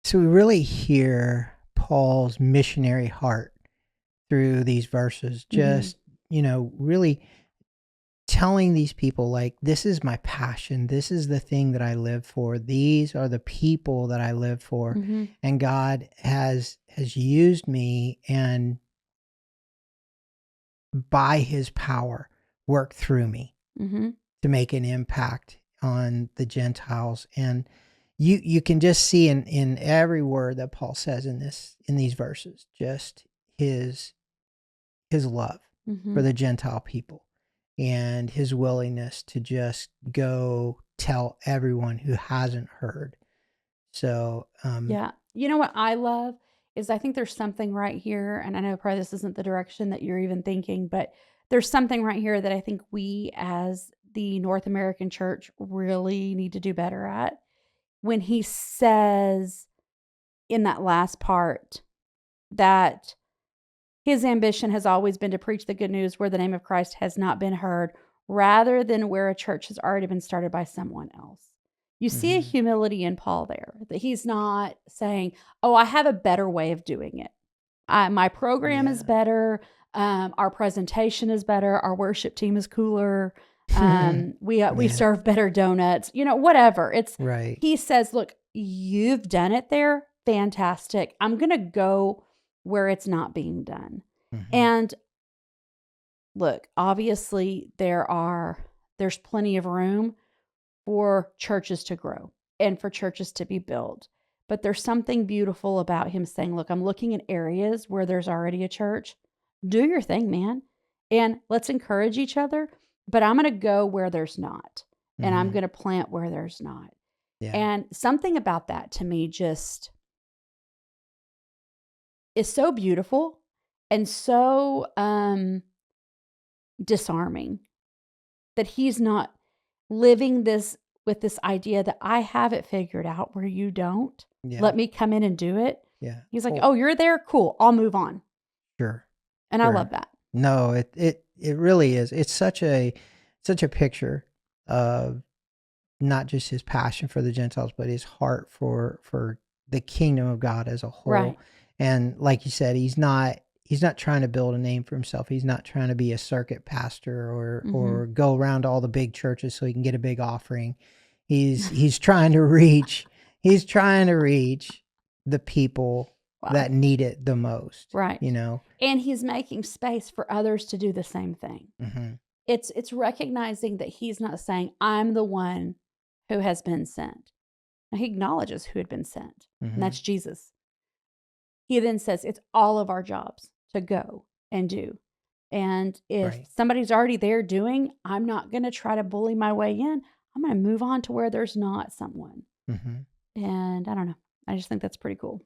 So we really hear Paul's missionary heart through these verses, Mhm. just, really telling these people, like, this is my passion. This is the thing that I live for. These are the people that I live for. Mhm. And God has used me and by his power work through me Mhm. to make an impact on the Gentiles. And you can just see in every word that Paul says in these verses, just his his love for Mhm. the Gentile people and his willingness to just go tell everyone who hasn't heard. So, Yeah. You know what I love is I think there's something right here, and I know probably this isn't the direction that you're even thinking, but there's something right here that I think we as the North American church really need to do better at. When he says in that last part that his ambition has always been to preach the good news where the name of Christ has not been heard, rather than where a church has already been started by someone else. You see a mhm, humility in Paul there, that he's not saying, "Oh, I have a better way of doing it. My program is yeah. better. Our presentation is better. Our worship team is cooler. We Yeah, serve better donuts. Whatever." right. He says, "Look, you've done it there. Fantastic. I'm gonna go where it's not being done." Mhm, And look, obviously there's plenty of room for churches to grow and for churches to be built. But there's something beautiful about him saying, "Look, I'm looking at areas where there's already a church. Do your thing, man. And let's encourage each other, but I'm going to go where there's not. And I'm mhm, going to plant where there's not." yeah, And something about that to me just is so beautiful and so disarming that he's not living this with this idea that I have it figured out where you don't. yeah, Let me come in and do it. yeah. He's like, Well, "Oh, you're there? Cool. I'll move on." sure, And I love sure. that. No, it really is. It's such a picture of not just his passion for the Gentiles, but his heart for the kingdom of God as a whole. Right. And like you said, he's not trying to build a name for himself. He's not trying to be a circuit pastor Mhm. or go around to all the big churches so he can get a big offering. He's trying to reach the people Wow. that need it the most, Right. you know. And he's making space for others to do the same thing. Mhm. It's recognizing that he's not saying, "I'm the one who has been sent." Now, he acknowledges who had been sent, and Mhm. that's Jesus. He then says, "It's all of our jobs to go and do." And if Right. somebody's already there doing, I'm not going to try to bully my way in. I'm going to move on to where there's not someone. Mhm. And I don't know. I just think that's pretty cool.